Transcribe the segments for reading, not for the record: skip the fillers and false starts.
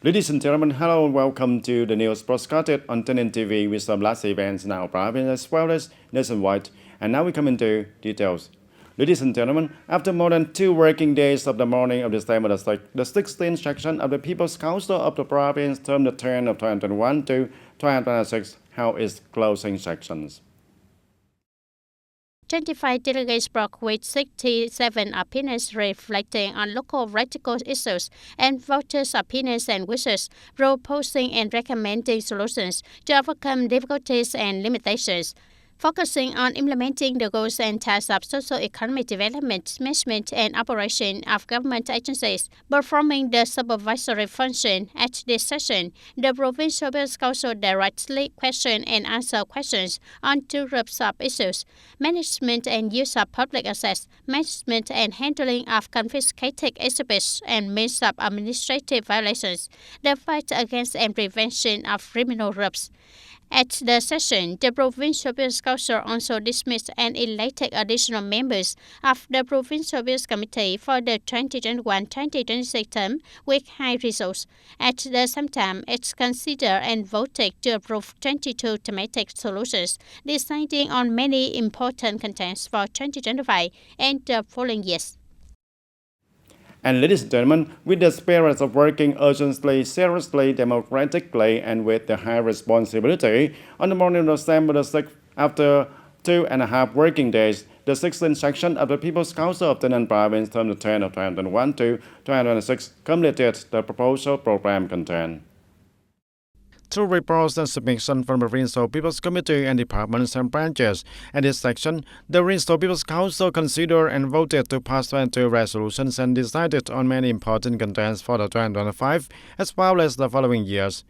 Ladies and gentlemen, hello and welcome to the news broadcasted on TayNinhTV with some last events in our province as well as nationwide. And now we come into details. Ladies and gentlemen, after more than 2 working days of the morning of December the 16th section of the People's Council of the province termed the term of 2021 to 2026 held its closing sections. 25 delegates broke with 67 opinions reflecting on local political issues and voters' opinions and wishes, proposing and recommending solutions to overcome difficulties and limitations. Focusing on implementing the goals and tasks of socio-economic development, management and operation of government agencies, performing the supervisory function at this session, the Provincial People's Council directly questioned and answered questions on 2 groups of issues: management and use of public assets, management and handling of confiscated exhibits and means of administrative violations, the fight against and prevention of criminal groups. At the session, the Provincial People's Council also dismissed and elected additional members of the Provincial People's Committee for the 2021-2026 term with high results. At the same time, it considered and voted to approve 22 thematic solutions, deciding on many important contents for 2025 and the following years. And ladies and gentlemen, with the spirit of working urgently, seriously, democratically, and with the high responsibility, on the morning of December the 6th, after 2.5 working days, the 16th section of the People's Council of TayNinhTV Province term the 10 of 2021 to 2026 completed the proposal program content. Through reports and submissions from the Provincial People's Committee and departments and branches, in this section, the Provincial People's Council considered and voted to pass 22 resolutions and decided on many important contents for the 2025 as well as the following years.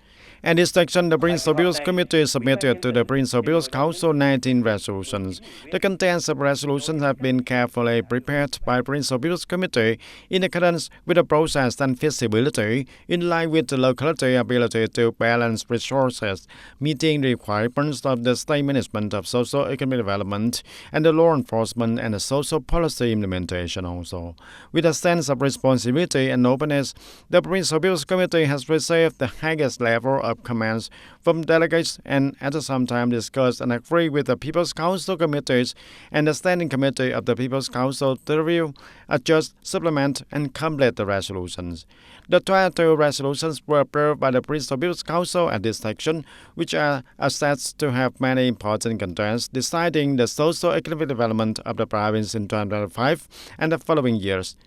In this section, the Provincial People's Committee submitted to the Provincial People's Council 19 resolutions. The contents of resolutions have been carefully prepared by the Provincial People's Committee in accordance with the process and feasibility, in line with the locality ability to balance resources, meeting the requirements of the state management of socio-economic development and the law enforcement and the social policy implementation also. With a sense of responsibility and openness, the Provincial People's Committee has received the highest level of comments from delegates and at the same time discussed and agree with the People's Council committees and the Standing Committee of the People's Council to review, adjust, supplement, and complete the resolutions. The 22 resolutions were approved by the Provincial People's Council at this section, which are assessed to have many important contents, deciding the socio-economic development of the province in 2025 and the following years.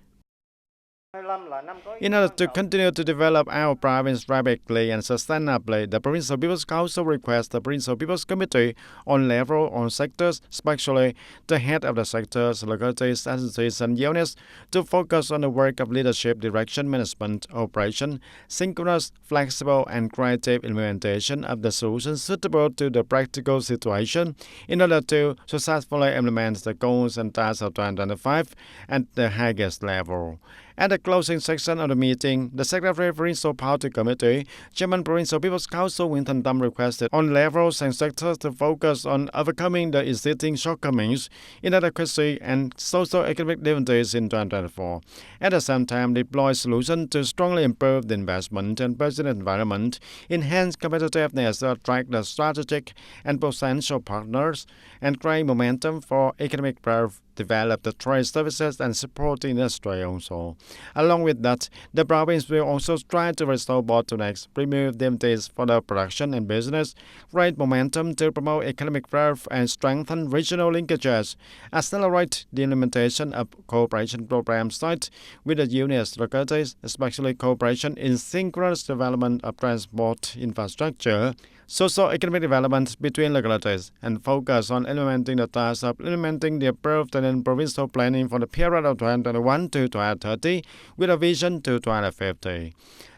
In order to continue to develop our province rapidly and sustainably, the Provincial People's Council requests the Provincial People's Committee on sectors, especially the head of the sectors, localities, agencies, and units, to focus on the work of leadership, direction, management, operation, synchronous, flexible, and creative implementation of the solutions suitable to the practical situation in order to successfully implement the goals and tasks of 2025 at the highest level. At the closing section of the meeting, the Secretary of Provincial Party Committee, Chairman Provincial People's Council Winton Tam requested on levels and sectors to focus on overcoming the existing shortcomings, inadequacy, and socio-economic difficulties in 2024. At the same time, deploy solutions to strongly improve the investment and business environment, enhance competitiveness, attract the strategic and potential partners, and create momentum for economic growth, develop the trade services and support the industry also. Along with that, the province will also try to restore bottlenecks, remove difficulties for the production and business, create momentum to promote economic growth and strengthen regional linkages, accelerate the implementation of cooperation programs sites with the units, localities, especially cooperation in synchronous development of transport infrastructure, socio-economic development between localities, and focus on implementing the task of implementing the approved and provincial planning for the period of 2021 to 2030 with a vision to 2050.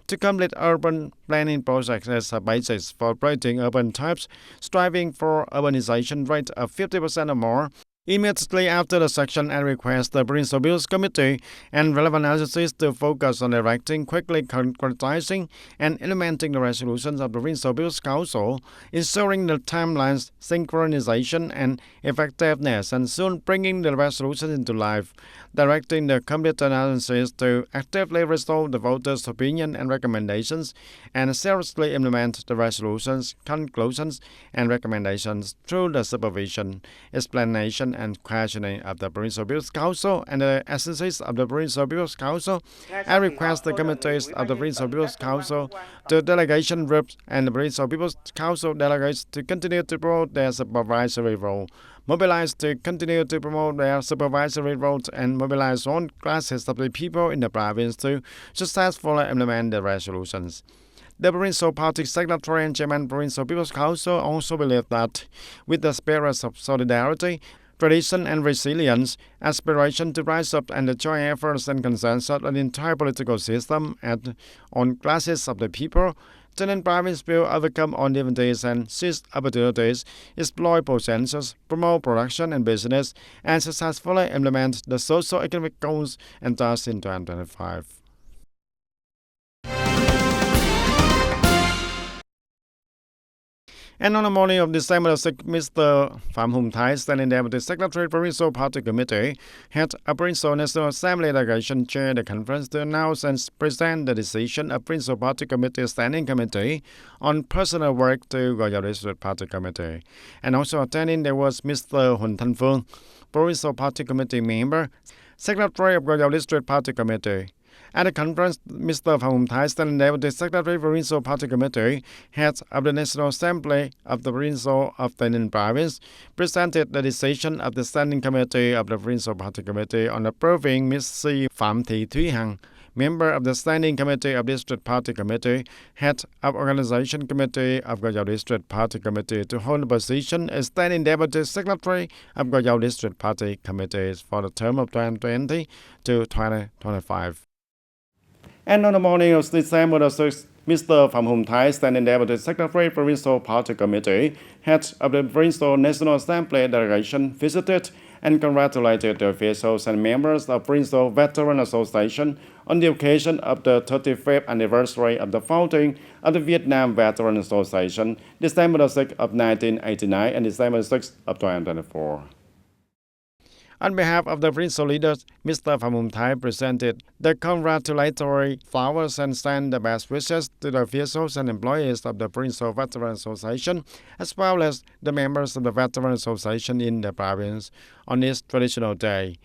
To complete urban planning projects as a basis for operating urban types, striving for urbanization rate of 50% or more, Immediately after the section and request the Provincial Bills Committee and relevant agencies to focus on directing, quickly concretizing, and implementing the resolutions of the Provincial Bills Council, ensuring the timelines, synchronization, and effectiveness, and soon bringing the resolutions into life, directing the competent agencies to actively resolve the voters' opinion and recommendations, and seriously implement the resolutions, conclusions, and recommendations through the supervision, explanation, and questioning of the Provincial Bills Council and the agencies of the Provincial Bills Council. I request the committees of the Provincial Bills Council, the delegation groups, and the Provincial Bills Council delegates to continue to promote their supervisory role, mobilize to continue to promote their supervisory roles, and mobilize all classes of the people in the province to successfully implement the resolutions. The Provincial Party Secretary and Chairman Provincial People's Council also believe that, with the spirit of solidarity, tradition and resilience, aspiration to rise up, and the joint efforts and consensus of the entire political system and on classes of the people, TayNinhTV Province will overcome all difficulties and seize opportunities, exploit potentials, promote production and business, and successfully implement the socio-economic goals and tasks in 2025. And on the morning of December 6, Mr. Pham Hum Thai, standing Deputy Secretary Provincial Party Committee, had a Provincial National Assembly delegation chair the conference to announce and present the decision of Provincial Party Committee Standing Committee on personal work to Goyao District Party Committee. And also attending there was Mr. Hun Thanh Phương, Provincial Party Committee member, Secretary of Goyao District Party Committee. At the conference, Mr. Pham Hum Thai, standing Deputy Secretary Provincial Party Committee, head of the National Assembly of the Provincial of TayNinhTV Province, presented the decision of the Standing Committee of the Provincial Party Committee on approving Ms. C. Phạm Thị Thúy Hằng, member of the Standing Committee of District Party Committee, head of Organization Committee of Goyao District Party Committee, to hold the position as Standing Deputy Secretary of Goyao District Party Committee for the term of 2020 to 2025. And on the morning of December 6th, Mr. Pham Hum Thai, standing Deputy Secretary Provincial Party Committee, head of the Provincial National Assembly delegation, visited and congratulated the officials and members of Provincial Veteran Association on the occasion of the 35th anniversary of the founding of the Vietnam Veteran Association, December 6th of 1989 and December 6th of 2024. On behalf of the provincial leaders, Mr. Pham Hum Thai presented the congratulatory flowers and sent the best wishes to the officials and employees of the Provincial Veteran Association, as well as the members of the Veteran Association in the province on this traditional day.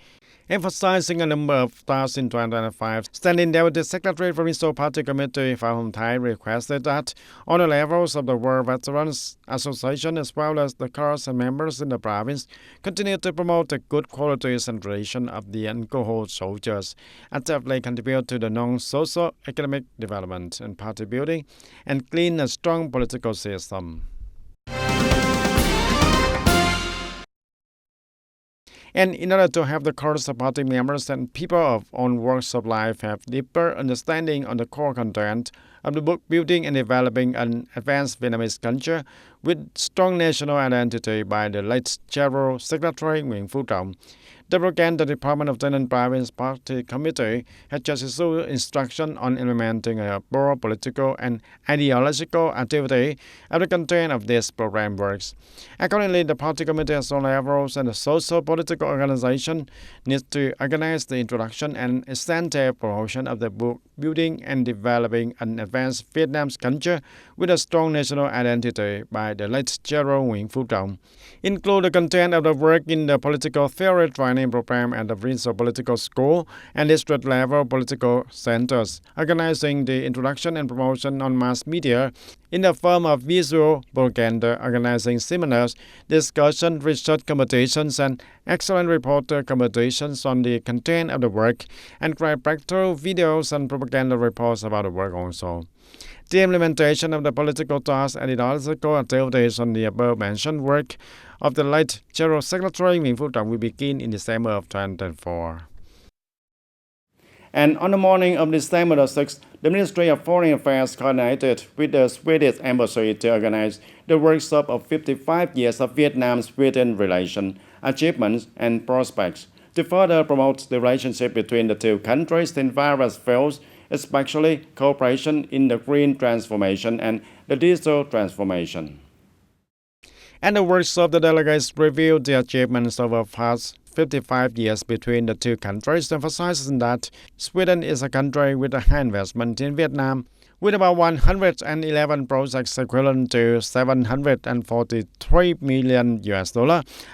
Emphasizing a number of tasks in 2025, Standing Deputy Secretary Provincial Party Committee Pham Hum Thai requested that on the levels of the World Veterans Association as well as the corps and members in the province continue to promote the good qualities and tradition of the alcohol soldiers, actively contribute to the non-social economic development and party building, and clean a strong political system. And in order to have the corps of party members and people of all walks of life have deeper understanding on the core content of the book Building and Developing an Advanced Vietnamese Culture with Strong National Identity by the late General Secretary Nguyễn Phú Trọng, the Propaganda Department of TayNinhTV Province Party Committee had just issued instruction on implementing a broad political and ideological activity of the content of this program works. Accordingly, the Party Committee at all levels and the social political organization needs to organize the introduction and extensive promotion of the book Building and Developing an Advanced Vietnamese Culture with a Strong National Identity by the late General Nguyễn Phú Trọng. Include the content of the work in the political theory training program at the Provincial Political School and district-level political centers, organizing the introduction and promotion on mass media in the form of visual propaganda, organizing seminars, discussion, research competitions, and excellent reporter competitions on the content of the work, and create practical videos and propaganda reports about the work also. The implementation of the political tasks and ideological activities on the above-mentioned work of the late General Secretary Nguyễn Phú Trọng will begin in December of 2024. And on the morning of December 6th, the Ministry of Foreign Affairs coordinated with the Swedish Embassy to organize the workshop of 55 years of Vietnam-Sweden relation, achievements, and prospects. To further promote the relationship between the two countries in various fields, especially cooperation in the green transformation and the digital transformation. And the works of the delegates reviewed the achievements of the past 55 years between the two countries, emphasizing that Sweden is a country with a high investment in Vietnam, with about 111 projects equivalent to $743 million.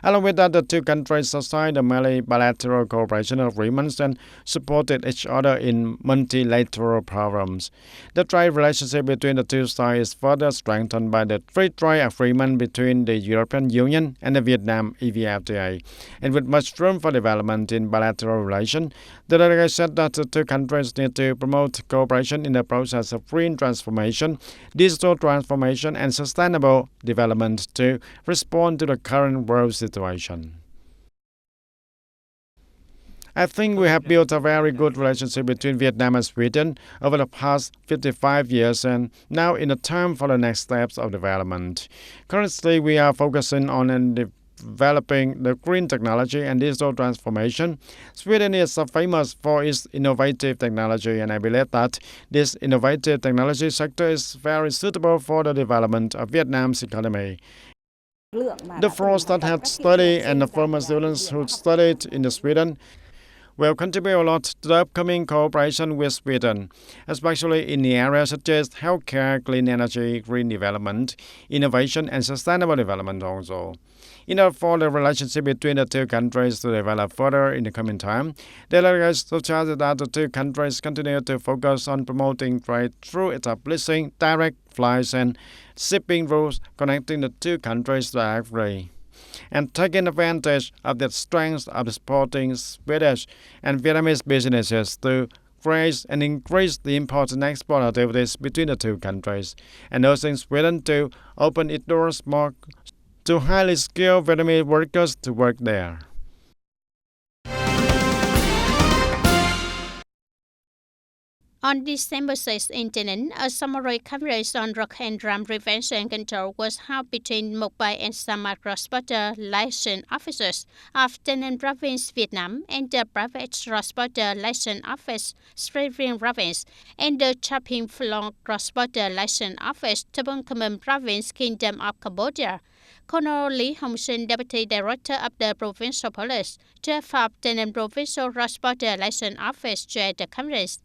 Along with that, the two countries have signed many bilateral cooperation agreements and supported each other in multilateral programs. The trade relationship between the two sides is further strengthened by the free trade agreement between the European Union and the Vietnam EVFTA. And with much room for development in bilateral relations, the delegate said that the two countries need to promote cooperation in the process of green transformation, digital transformation, and sustainable development to respond to the current world situation. I think we have built a very good relationship between Vietnam and Sweden over the past 55 years and now in the term for the next steps of development. Currently, we are focusing on developing the green technology and digital transformation. Sweden is famous for its innovative technology, and I believe that this innovative technology sector is very suitable for the development of Vietnam's economy. The force that had studied and the former students who studied in Sweden will contribute a lot to the upcoming cooperation with Sweden, especially in the areas such as healthcare, clean energy, green development, innovation, and sustainable development also. In order for the relationship between the two countries to develop further in the coming time, the delegates suggested that the two countries continue to focus on promoting trade through establishing direct flights and shipping routes connecting the two countries directly, and taking advantage of the strengths of supporting Swedish and Vietnamese businesses to create and increase the import and export activities between the two countries, and urging Sweden to open its doors more to highly skilled Vietnamese workers to work there. On December 6 in Tay Ninh, a summary conference on drug and drum prevention and control was held between Mộc and Samar cross-border license officers of Tay Ninh Province, Vietnam, and the private cross-border license office, Sri Riêng Province, and the Chapin Phlong cross-border license office, Tabon Khmer Province, Kingdom of Cambodia. Colonel Lý Hồng Sinh, Deputy Director of the Provincial Police, Chief of Tay Ninh Provincial Cross-border License Office, chaired the conference.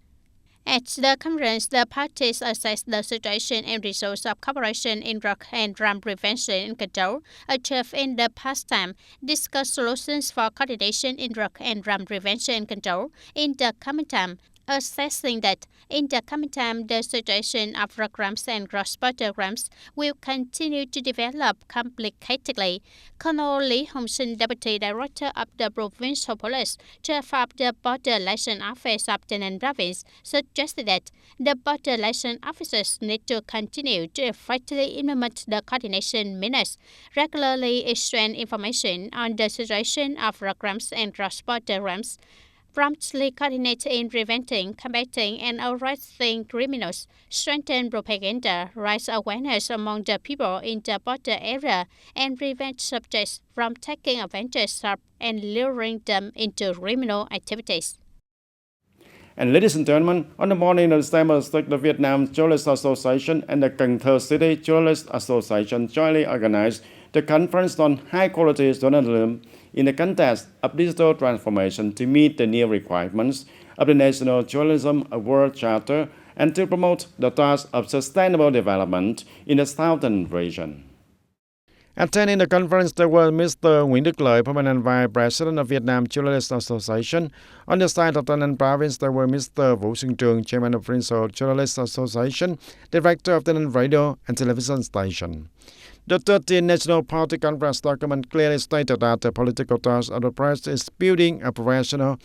At the conference, the parties assessed the situation and results of cooperation in drug and drum prevention and control achieved in the past time, discussed solutions for coordination in drug and drum prevention and control in the coming time, assessing that in the coming time, the situation of drug crimes and cross-border crimes will continue to develop complicatedly. Colonel Lý Hồng Sinh, Deputy Director of the Provincial Police, Chief of the Border License Office of Tay Ninh Province, suggested that the border license officers need to continue to effectively implement the coordination measures, regularly exchange information on the situation of drug crimes and cross-border crimes, promptly coordinate in preventing, combating, and arresting criminals, strengthen propaganda, raise awareness among the people in the border area, and prevent subjects from taking advantage of and luring them into criminal activities. And ladies and gentlemen, on the morning of December 6, the Vietnam Journalists Association and the Cần Thơ City Journalists Association jointly organized the Conference on High-Quality Journalism in the context of digital transformation to meet the new requirements of the National Journalism Award Charter and to promote the task of sustainable development in the southern region. Attending the conference, there were Mr. Nguyễn Đức Lợi, Permanent Vice President of Vietnam Journalists Association. On the side of Tay Ninh Province, there were Mr. Vũ Xuân Trường, Chairman of Provincial Journalists Association, Director of Tay Ninh Radio and Television Station. The 13th National Party Conference document clearly stated that the political task of the press is building a professional,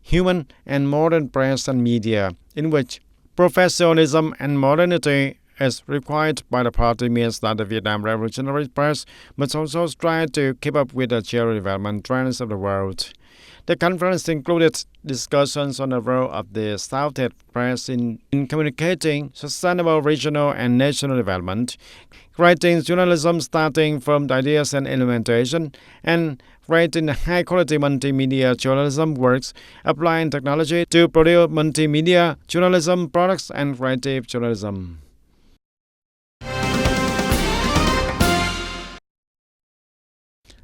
human, and modern press and media, in which professionalism and modernity as required by the party means that the Vietnam Revolutionary Press must also strive to keep up with the general development trends of the world. The conference included discussions on the role of the Southeast Press in communicating sustainable regional and national development, creating journalism starting from the ideas and implementation, and creating high-quality multimedia journalism works, applying technology to produce multimedia journalism products and creative journalism.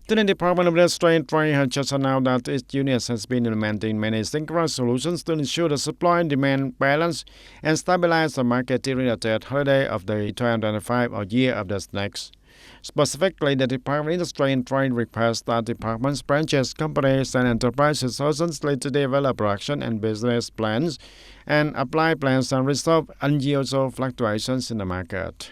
The Department of Industry and Trade has just announced that its unit has been implementing many synchronous solutions to ensure the supply and demand balance and stabilize the market during the third holiday of the 2025 or year of the snakes. Specifically, the Department of Industry and Trade requests that departments, branches, companies, and enterprises urgently to develop production and business plans and apply plans and resolve unusual fluctuations in the market.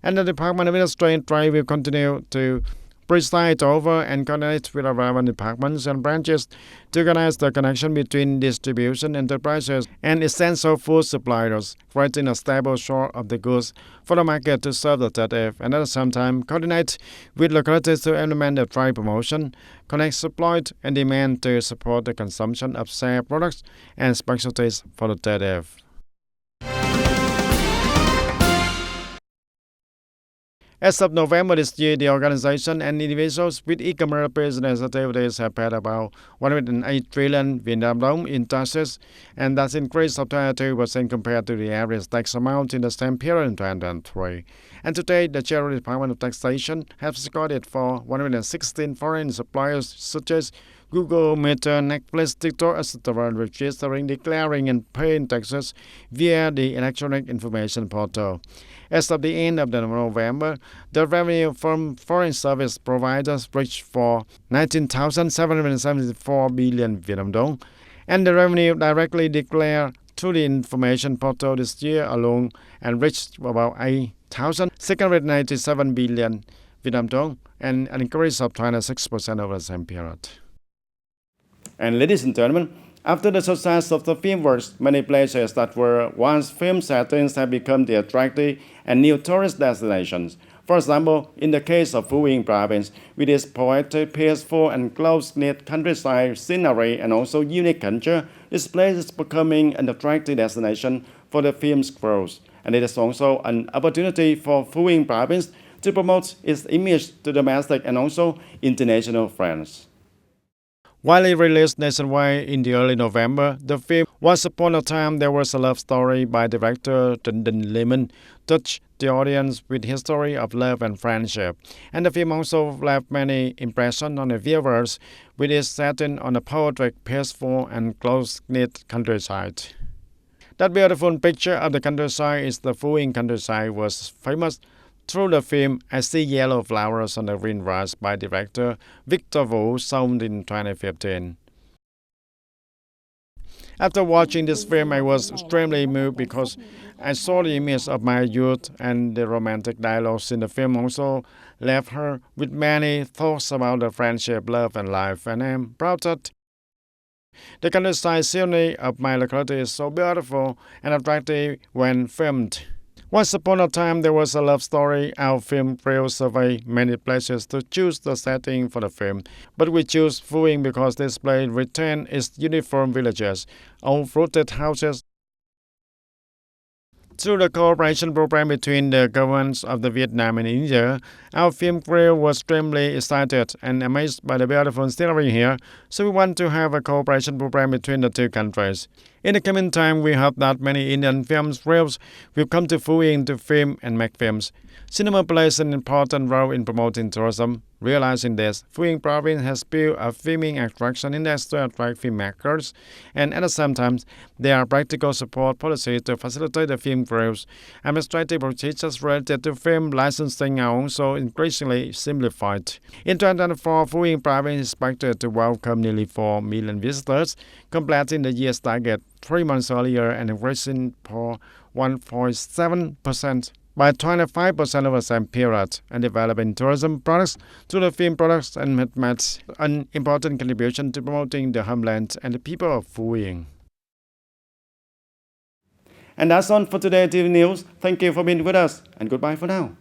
And the Department of Industry and Trade will continue to preside over and coordinate with the relevant departments and branches to organize the connection between distribution enterprises and essential food suppliers, creating a stable source of the goods for the market to serve the TTV, and at the same time coordinate with localities to implement the trade promotion, connect supply and demand to support the consumption of safe products and specialties for the TTV. As of November this year, the organization and individuals with e-commerce business activities have paid about 108 trillion Vietnam dong in taxes, and that's an increase of 22% compared to the average tax amount in the same period in 2023. And today, the General Department of Taxation has scored for 116 foreign suppliers such as Google, Meta, Netflix, TikTok, etc., registering, declaring, and paying taxes via the electronic information portal. As of the end of November, the revenue from foreign service providers reached for 19,774 billion Vietnam dong, and the revenue directly declared through the information portal this year alone and reached about 8,697 billion Vietnam dong, and an increase of 26% over the same period. And ladies and gentlemen, after the success of the film works, many places that were once film settings have become the attractive and new tourist destinations. For example, in the case of Phú Yên province, with its poetic, peaceful, and close-knit countryside scenery and also unique culture, this place is becoming an attractive destination for the film's growth. And it is also an opportunity for Phú Yên province to promote its image to domestic and also international friends. Widely released nationwide in the early November, the film Once Upon a Time There Was a Love Story by director TayNinhTV touched the audience with history of love and friendship. And the film also left many impressions on the viewers with its setting on a poetic, peaceful, and close-knit countryside. That beautiful picture of the countryside is the Phú Yên countryside was famous through the film I See Yellow Flowers on the Green Grass by director Victor Vũ, shown in 2015. After watching this film, I was extremely moved because I saw the image of my youth, and the romantic dialogues in the film also left her with many thoughts about the friendship, love, and life, and I am proud that the countryside scenery of my locality is so beautiful and attractive when filmed. Once upon a time, there was a love story. Our film crew surveyed many places to choose the setting for the film, but we chose Phú Yên because this place retained its uniform villages, old-rooted houses. Through the cooperation program between the governments of the Vietnam and India, our film crew was extremely excited and amazed by the beautiful scenery here, so we want to have a cooperation program between the two countries. In the coming time, we hope that many Indian film crews will come to Phú Yên to film and make films. Cinema plays an important role in promoting tourism. Realizing this, Phú Yên province has built a filming attraction industry to attract filmmakers, and at the same time, there are practical support policies to facilitate the film crews. Administrative procedures related to film licensing are also increasingly simplified. In 2024, Phú Yên province is expected to welcome nearly 4 million visitors, completing the year's target 3 months earlier and increasing for 1.7% by 25% over the same period, and developing tourism products through the film products and made an important contribution to promoting the homeland and the people of Phú Yên. And that's all for today, TV News. Thank you for being with us, and goodbye for now.